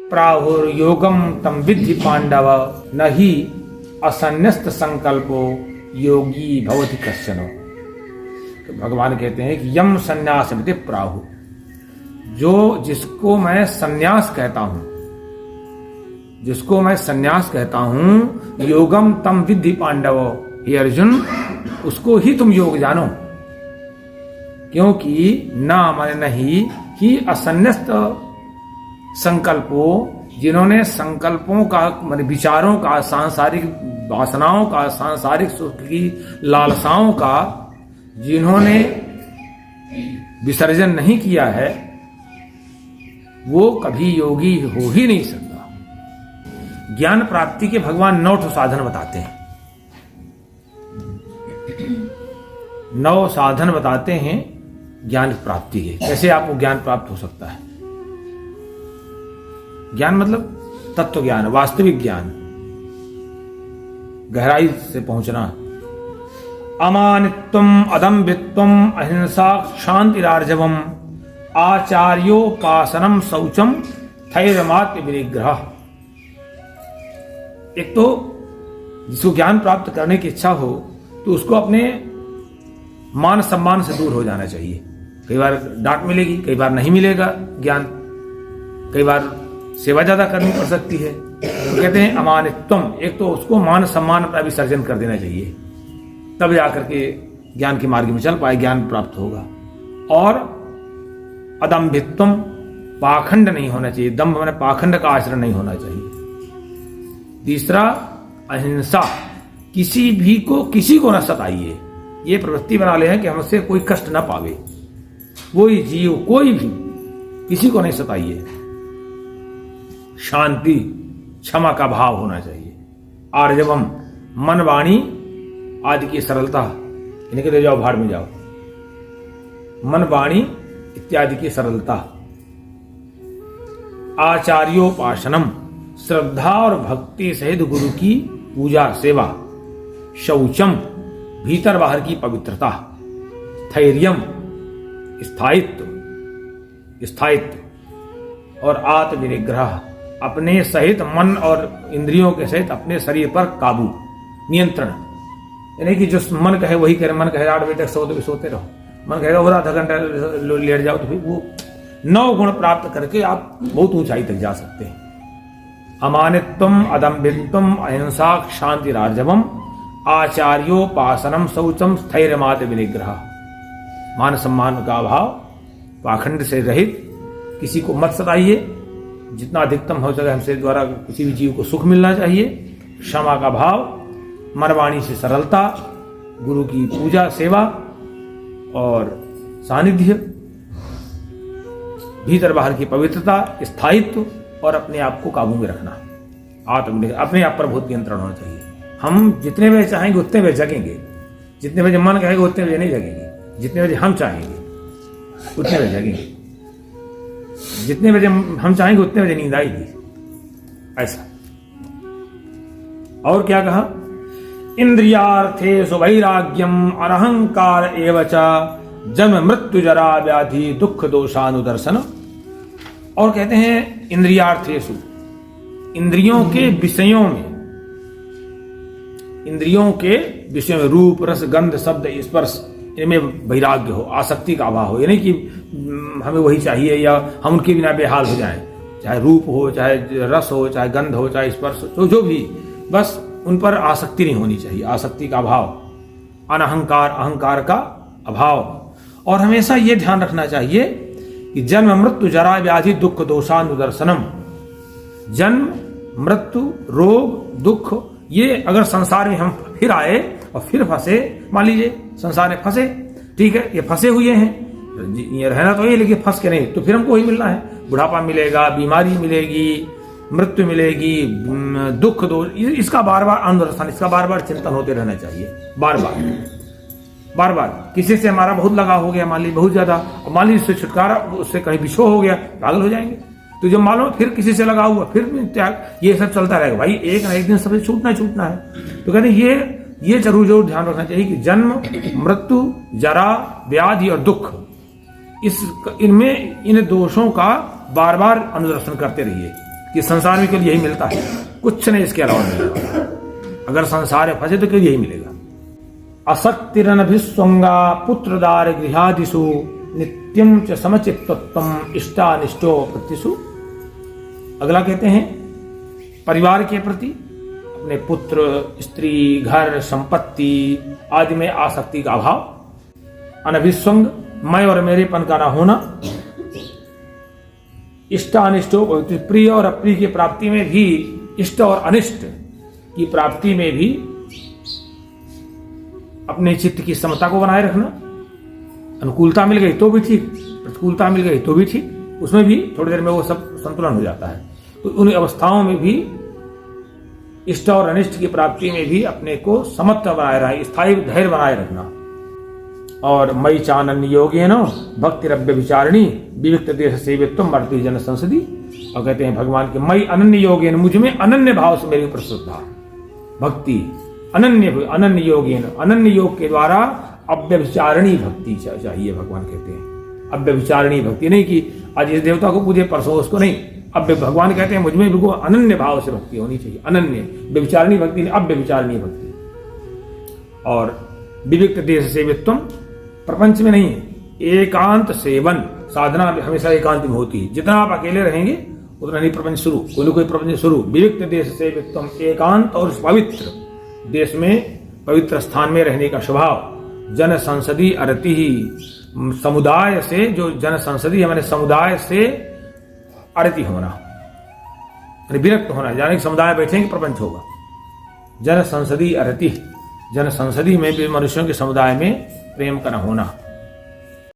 प्राहुर्योगम तम विद्धि पांडव न ही असन्यस्त संकल्पो योगी भवति कश्चन। भगवान कहते हैं कि यम संन्यास मिति प्राहु, जो जिसको मैं संन्यास कहता हूं, जिसको मैं संन्यास कहता हूं, योगम तम विद्धि पांडव, हे अर्जुन उसको ही तुम योग जानो। क्योंकि ना माने नहीं ही असन्यस्त संकल्पो, जिन्होंने संकल्पों का मान विचारों का, सांसारिक वासनाओं का, सांसारिक सुख की लालसाओं का जिन्होंने विसर्जन नहीं किया है, वो कभी योगी हो ही नहीं सकता। ज्ञान प्राप्ति के भगवान 9 साधन बताते हैं, 9 साधन बताते हैं ज्ञान प्राप्ति के। कैसे आपको ज्ञान प्राप्त हो सकता है? ज्ञान मतलब तत्व ज्ञान, वास्तविक ज्ञान, गहराई से पहुंचना। अमानित्वम अदम्भित्वम अहिंसा शांतिरार्जवम आचार्योपासनम शौचम स्थैर्यमात्म विनिग्रह। एक तो जिसको ज्ञान प्राप्त करने की इच्छा हो तो उसको अपने मान सम्मान से दूर हो जाना चाहिए। कई बार डांट मिलेगी, कई बार नहीं मिलेगा ज्ञान, कई बार सेवा ज्यादा करनी पड़ सकती है। तो कहते हैं अमानित्वम, एक तो उसको मान सम्मान का विसर्जन कर देना चाहिए, तब जाकर के ज्ञान के मार्ग में चल पाए, ज्ञान प्राप्त होगा। और अदम्भित्वम, पाखंड नहीं होना चाहिए, दम्भ माने पाखंड का आचरण नहीं होना चाहिए। तीसरा अहिंसा, किसी भी को किसी को न सताइए, ये प्रवृत्ति बना ले कि हमसे कोई कष्ट न पावे, कोई जीव कोई भी किसी को नहीं सताइए। शांति, क्षमा का भाव होना चाहिए। आर्जवम, मन वाणी आदि की सरलता, इन्हें कहते जाओ भाड़ में जाओ, मन वाणी इत्यादि की सरलता। आचार्योपासनम, श्रद्धा और भक्ति सहित गुरु की पूजा सेवा। शौचम, भीतर बाहर की पवित्रता। स्थैर्यम, स्थायित्व, स्थायित्व। और आत्मनिग्रह, अपने सहित मन और इंद्रियों के सहित अपने शरीर पर काबू, नियंत्रण। यानी कि जो मन कहे वही करे, मन कहे 8 बजे तक सो तो भी सोते रहो, मन कहेगा और आधा घंटा लेट जाओ, तो फिर वो 9 गुण प्राप्त करके आप बहुत ऊंचाई तक जा सकते हैं। अमानित्वम अदम्भित्वम अहिंसा शांतिरार्जवम आचार्योपासनम शौचम स्थैर्यमात्म विनिग्रह। मान सम्मान का अभाव, पाखंड से रहित, किसी को मत सताइए, जितना अधिकतम हो सके हमसे द्वारा किसी भी जीव को सुख मिलना चाहिए। क्षमा का भाव, मनवाणी से सरलता, गुरु की पूजा सेवा और सानिध्य, भीतर बाहर की पवित्रता, स्थायित्व और अपने आप को काबू में रखना। अपने आप पर बहुत नियंत्रण होना चाहिए। हम जितने बजे चाहेंगे उतने बजे जगेंगे, जितने बजे मन कहेगा उतने बजे नहीं जगेंगे, जितने बजे हम चाहेंगे उतने बजे जगेंगे, जितने बजे हम चाहेंगे उतने बजे नींद आएगी, ऐसा। और क्या कहा? इंद्रियार्थेषु वैराग्यम अनहंकार एव च जन्म मृत्यु जरा व्याधि दुख दोषानुदर्शन। और कहते हैं इंद्रियार्थेषु, इंद्रियों के विषयों में, इंद्रियों के विषय में, रूप रस गंध शब्द स्पर्श, इनमें वैराग्य हो, आसक्ति का अभाव हो। यानी कि हमें वही चाहिए या हम उनके बिना बेहाल हो जाएं, चाहे रूप हो, चाहे रस हो, चाहे गंध हो, चाहे स्पर्श हो, जो भी, बस उन पर आसक्ति नहीं होनी चाहिए, आसक्ति का अभाव। अनहंकार, अहंकार का अभाव। और हमेशा ये ध्यान रखना चाहिए कि जन्म मृत्यु जरा व्याधि दुख दोषानुदर्शनम। जन्म मृत्यु रोग दुख, ये अगर संसार में हम फिर आए और फिर फंसे, मान लीजिए संसार में फंसे, ठीक है, ये फंसे हुए हैं, ये रहना तो ये, लेकिन फंस के नहीं, तो फिर हमको वही मिलना है। बुढ़ापा मिलेगा, बीमारी मिलेगी, मृत्यु मिलेगी, दुख दोष, इसका बार बार अनुदर्शन, इसका बार बार चिंतन होते रहना चाहिए। बार बार किसी से हमारा बहुत लगाव हो गया, मान लीजिए बहुत ज्यादा, और मान लीजिए उससे छुटकारा, उससे कहीं विछोह हो गया, पागल हो जाएंगे। तो जब मालूम फिर किसी से लगा हुआ, फिर त्याग, ये सब चलता रहेगा भाई, एक ना एक दिन सबसे छूटना है। तो कहते ये जरूर ध्यान रखना चाहिए कि जन्म मृत्यु जरा व्याधि और दुख, इनमें इन दोषों का बार बार अनुदर्शन करते रहिए, कि संसार में केवल यही मिलता है, कुछ नहीं इसके अलावा मिलेगा। अगर संसार में फंसे तो केवल यही मिलेगा। असक्तिरनभिस्वंगा पुत्रदार गृहादिषु नित्यं च समचित्तत्वम् इष्टानिष्टो प्रतिषु। अगला कहते हैं परिवार के प्रति, अपने पुत्र, स्त्री, घर, संपत्ति आदि में आसक्ति का अभाव, अनभिस्वंग, मैं और मेरेपन का न होना, इष्टानिष्टो, प्रिय और अप्रिय की प्राप्ति में भी, इष्ट और अनिष्ट की प्राप्ति में भी अपने चित्त की समता को बनाए रखना। अनुकूलता मिल गई तो भी ठीक, प्रतिकूलता मिल गई तो भी ठीक, उसमें भी थोड़ी देर में वो सब संतुलन हो जाता है। तो उन अवस्थाओं में भी, इष्ट और अनिष्ट की प्राप्ति में भी अपने को समत्व बनाए रहा, स्थायी धैर्य बनाए रखना। और मयि चानन्य योगेन भक्तिरव्य विचारिणी विविक्त देश सेवित्वम वर्ति जन संसदी। और कहते हैं भगवान के मयि अनन्य योगेन, मुझ में अनन्य भाव से मेरी ऊपर श्रद्धा भक्ति, अनन्य योगेन, अनन्य योग के द्वारा अव्यभिचारिणी भक्ति चाहिए। भगवान कहते हैं अव्यभिचारिणी भक्ति, नहीं कि आज इस देवता को पूजे परसों उसको नहीं, अव्य, भगवान कहते हैं मुझ में बिल्कुल अनन्य भाव से भक्ति होनी चाहिए। अनन्य व्यभिचारिणी भक्ति नहीं, अव्यभिचारिणी भक्ति। और विविक्त देश सेवित्वम, प्रपंच में नहीं, एकांत सेवन, साधना हमेशा एकांत में होती है। जितना आप अकेले रहेंगे उतना नहीं प्रपंच शुरू, कोई न कोई प्रपंच शुरू। विविक्त देश सेवित्वम, एकांत और पवित्र देश में, पवित्र स्थान में रहने का स्वभाव। जन संसदी अरति ही, समुदाय से, जो जन संसदी है समुदाय से अरति होना, विरक्त होना, यानी कि समुदाय बैठेंगे प्रपंच होगा। जन संसदी अरति, जन संसदी में भी मनुष्यों के समुदाय में प्रेम का न होना।